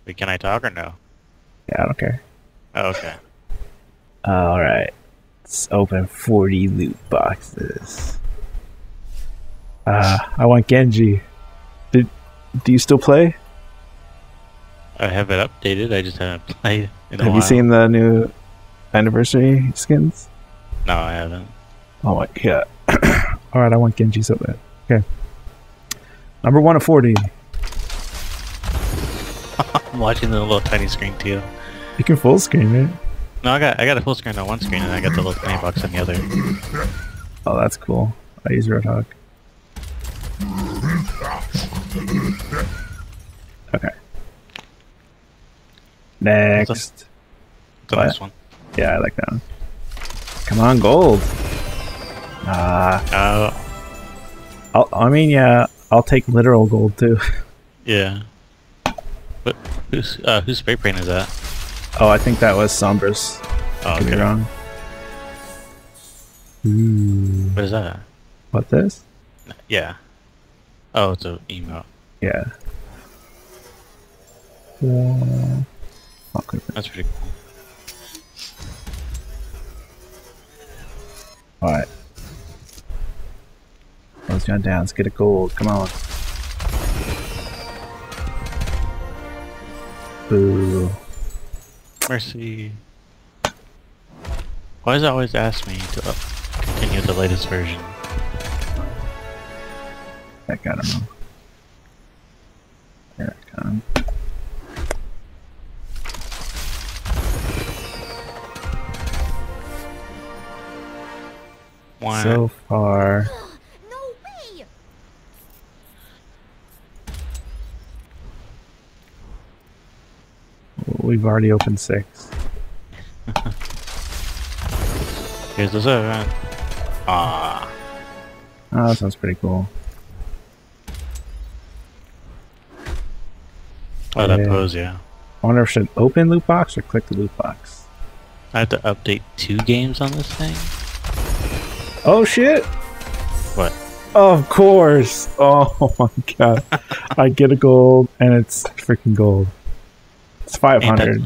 Wait, can I talk or no? Yeah, I don't care. Oh, okay. Alright. Let's open 40 loot boxes. I want Genji. Do you still play? I have it updated. I just haven't played in a Have while. you seen the new anniversary skins? No, I haven't. Oh my god. Alright, I want Genji so bad. Okay. Number 1 of 40. I'm watching the little tiny screen too. You can full screen it. No, I got a full screen on one screen and I got the little tiny box on the other. Oh, that's cool. I use Roadhog. Okay. Next. It's a nice one. Yeah, I like that one. Come on, gold. I mean, yeah, I'll take literal gold too. Yeah. But whose spray paint is that? Oh, I think that was Sombra's. Oh, Could be okay. wrong. Ooh. What is that? What this? Yeah. Oh, it's an emote. Yeah. Yeah. Okay. That's pretty cool. Alright. Close down. Let's get a gold. Come on. Boo. Mercy. Why does it always ask me to continue the latest version? Heck, I don't know. There it comes. Why? So far, No way! we've already opened 6. Here's the servant. Ah. Oh, that sounds pretty cool. Oh, that Yeah. pose, yeah. I wonder if I should open loot box or click the loot box. I have to update 2 games on this thing? Oh shit! What? Of course! Oh my god. I get a gold and it's freaking gold. It's 500.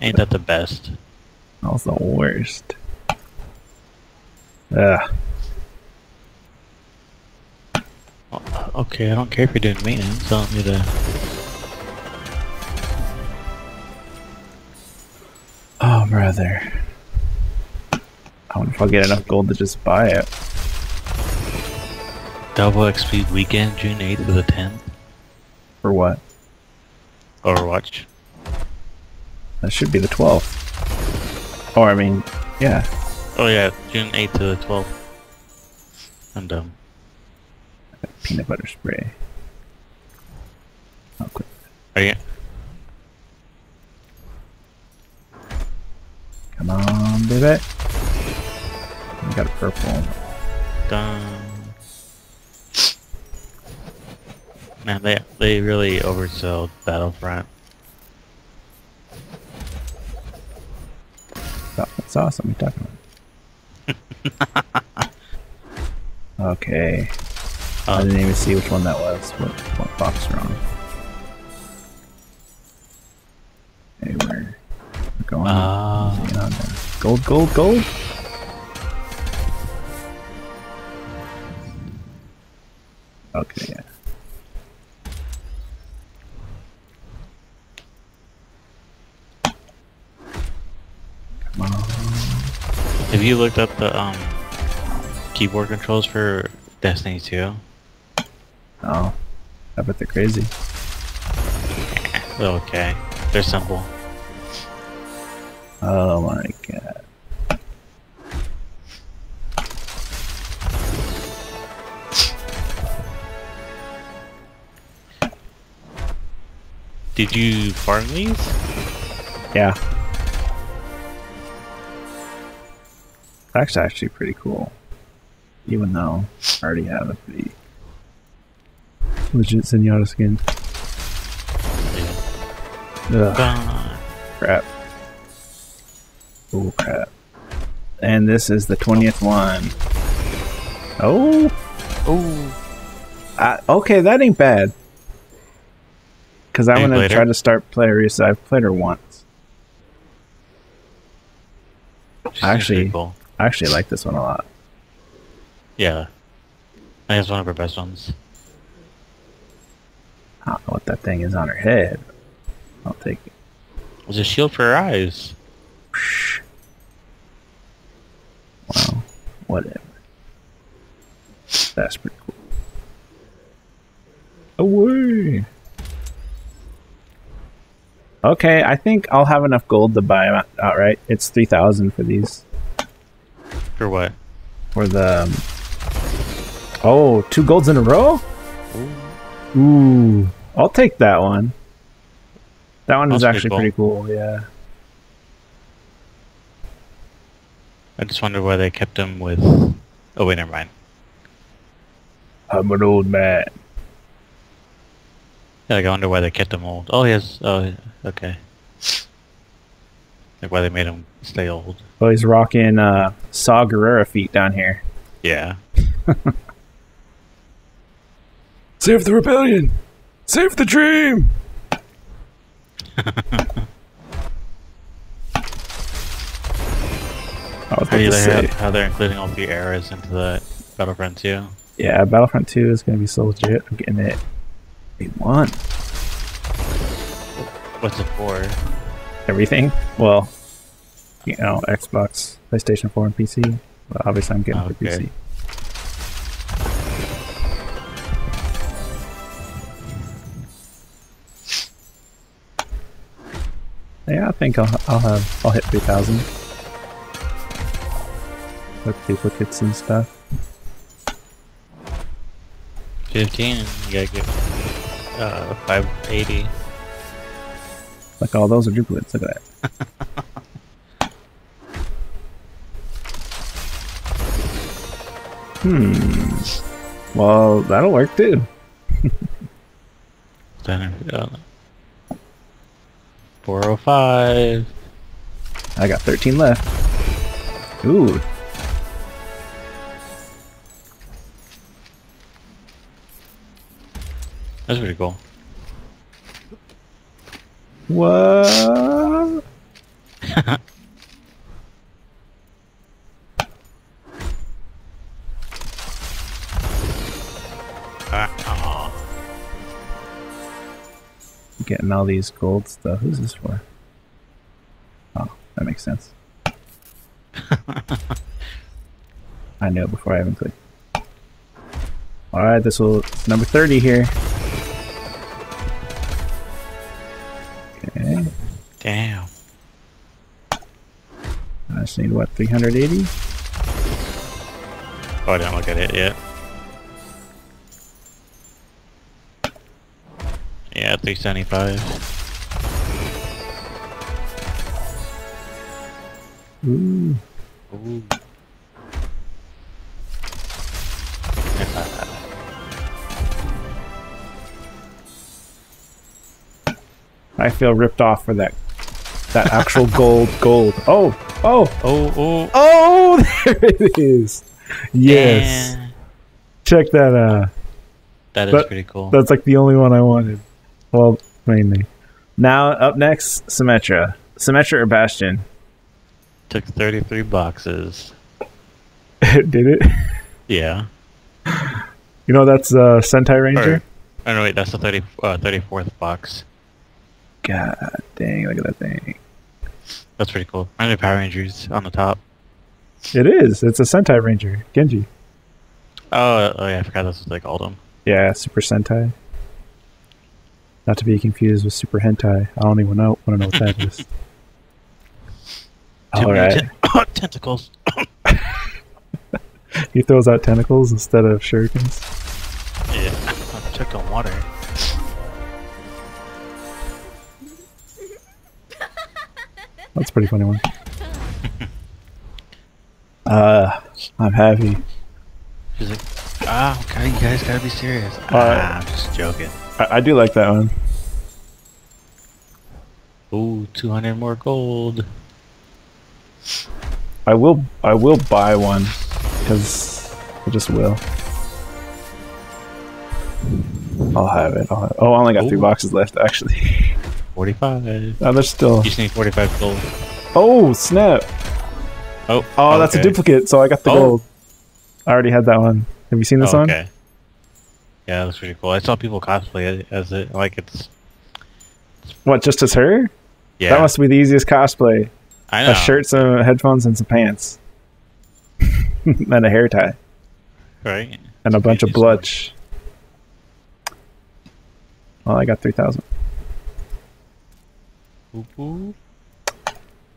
Ain't that the best? That was the worst. Ugh. Oh, okay, I don't care if you're doing maintenance. I don't need to... Oh, brother. I wonder if I'll get enough gold to just buy it. Double XP weekend, June 8th to the 10th. For what? Overwatch. That should be the 12th. Or, I mean, yeah. Oh yeah, June 8th to the 12th. I'm dumb. Peanut butter spray. Oh, quick. Are you... Come on, baby. We got a purple. Done. Man, they really oversold Battlefront. That's awesome. What are you talking about? Okay. I didn't even see which one that was. What box wrong? Hey, we're going. On there. Gold, gold, gold. Okay, yeah. Come on. Have you looked up the keyboard controls for Destiny 2? Oh, I bet they're crazy. They're okay. They're simple. Oh my god. Did you farm these? Yeah. That's actually pretty cool. Even though I already have the legit Zenyatta skin. Ugh, Gone. crap. Oh crap. And this is the 20th one. Oh! Oh. Okay, that ain't bad. Because I'm gonna try to start play Arisa. I've played her once. I actually like this one a lot. Yeah, I think it's one of her best ones. I don't know what that thing is on her head. I'll take it. It was a shield for her eyes. Wow, whatever. That's pretty cool. Away. Okay, I think I'll have enough gold to buy them outright. It's 3,000 for these. For what? For the... Oh, 2 golds in a row? Ooh. I'll take that one. That one is actually pretty cool, yeah. I just wonder why they kept him with... Oh wait, never mind. I'm an old man. Yeah, like I wonder why they kept him old. Oh, he has... Oh, okay. Like why they made him stay old. Well, he's rocking Saw Gerrera feet down here. Yeah. Save the rebellion! Save the dream! How do you like how they're including all 3 eras into the Battlefront 2? Yeah, Battlefront 2 is going to be so legit. I'm getting it. Day 1. What's it for? Everything. Well, you know, Xbox, PlayStation 4, and PC. But obviously I'm getting it for PC. Yeah, I think I'll hit 3,000 with duplicates and stuff. 15, you gotta get 580. Like all those are duplicates. Look at that. Well, that'll work too. Then 405. I got 13 left. Ooh. That's pretty cool. What? Getting all these gold stuff. Who's this for? Oh, that makes sense. I knew it before I even clicked. Alright, this will... It's number 30 here. Okay. Damn. I just need, what, 380? Oh, I didn't look at it yet. Yeah, 375. Ooh. Ooh. I feel ripped off for that actual gold. Oh! There it is! Yes! Yeah. Check that out. That is pretty cool. That's like the only one I wanted. Well, mainly. Now, up next, Symmetra. Symmetra or Bastion? Took 33 boxes. Did it? Yeah. You know that's Sentai Ranger? Oh no, wait, that's the 34th box. God dang, look at that thing. That's pretty cool. And the Power Rangers on the top. It is. It's a Sentai Ranger. Genji. Oh yeah, I forgot that's what they called them. Yeah, Super Sentai. Not to be confused with Super Hentai. I don't even want to know what that is. Alright. Tentacles. He throws out tentacles instead of shurikens. Yeah, I took on water. That's a pretty funny one. I'm happy. She's like, okay, you guys gotta be serious. I'm just joking. I do like that one. Ooh, 200 more gold. I will buy one because I just will. I'll have it. Oh, I only got 3 Ooh. boxes left, actually. 45. Oh, there's still... You just need 45 gold. Oh, snap! Oh, Oh, that's a duplicate, so I got the gold. I already had that one. Have you seen this one? Okay. Yeah, that's pretty cool. I saw people cosplay it as it. Like, it's... What, just as her? Yeah. That must be the easiest cosplay. I know. A shirt, some headphones, and some pants. And a hair tie. Right? And a bunch of blush. Well, I got 3,000.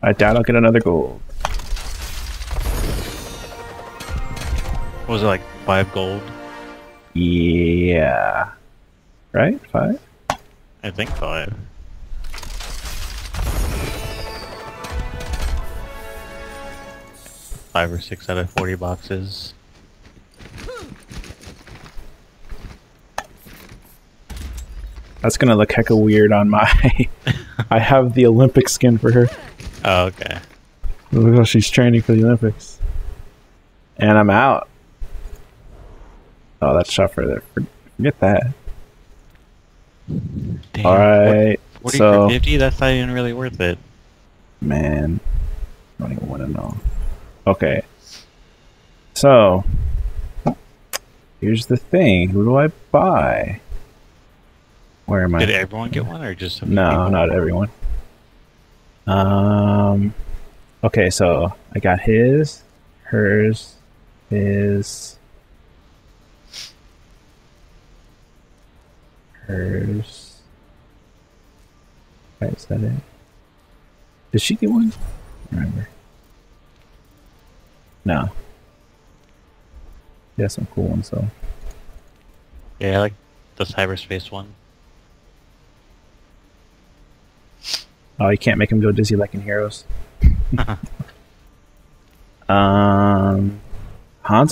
I doubt I'll get another gold. What was it, like 5 gold? Yeah. Right? 5? I think 5. Five or 6 out of 40 boxes. That's gonna look hecka weird on my... I have the Olympic skin for her. Oh, okay. Look how she's training for the Olympics. And I'm out. Oh, that's shot further. Forget that. Damn, alright, 40 so... for 50? That's not even really worth it. Man. I don't even want to know. Okay. So... Here's the thing. Who do I buy? Where am I? Did everyone get one or just a few No, people? not everyone. Okay, so I got his, hers, his, hers. Right, is that it? Did she get one? I don't remember. No. Yeah, some cool ones though. Yeah, I like the cyberspace one. Oh, you can't make him go dizzy like in Heroes. Hanzo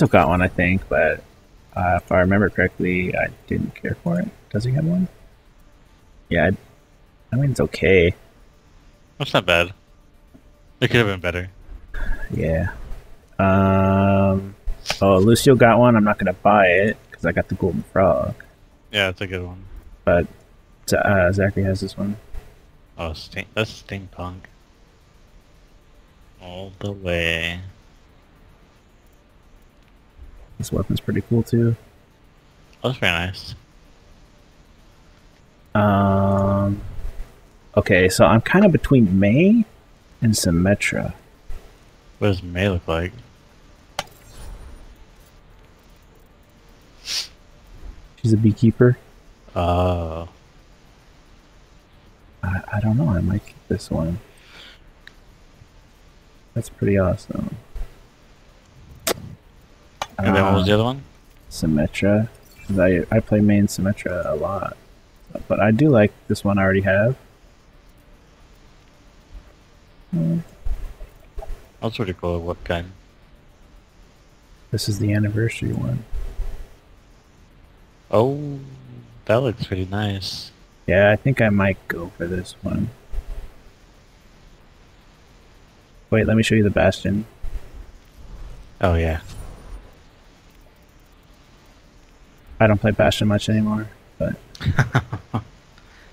got one, I think, but if I remember correctly, I didn't care for it. Does he have one? Yeah, I mean, it's okay. That's not bad. It could have been better. Yeah. Oh, Lucio got one. I'm not going to buy it because I got the golden frog. Yeah, it's a good one. But Zachary has this one. Oh, that's steampunk. All the way. This weapon's pretty cool too. Oh, that's very nice. Okay, so I'm kind of between May and Symmetra. What does May look like? She's a beekeeper. Oh. I don't know, I might keep this one. That's pretty awesome. And then what was the other one? Symmetra. I play main Symmetra a lot. But I do like this one I already have. That's pretty cool. What kind? This is the anniversary one. Oh, that looks pretty nice. Yeah, I think I might go for this one. Wait, let me show you the Bastion. Oh, yeah. I don't play Bastion much anymore, but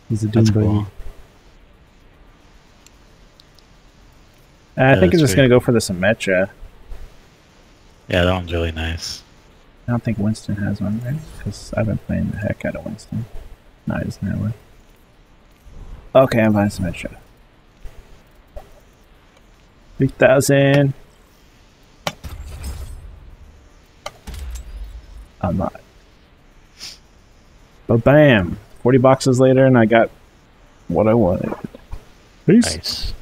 he's a Doom That's buggy. cool. I think I'm just sweet. going to go for the Symmetra. Yeah, that one's really nice. I don't think Winston has one, right? Because I've been playing the heck out of Winston. No, he doesn't have one. Okay, I'm buying Symmetra. 3,000. I'm not. But bam! 40 boxes later and I got what I wanted. Peace. Nice.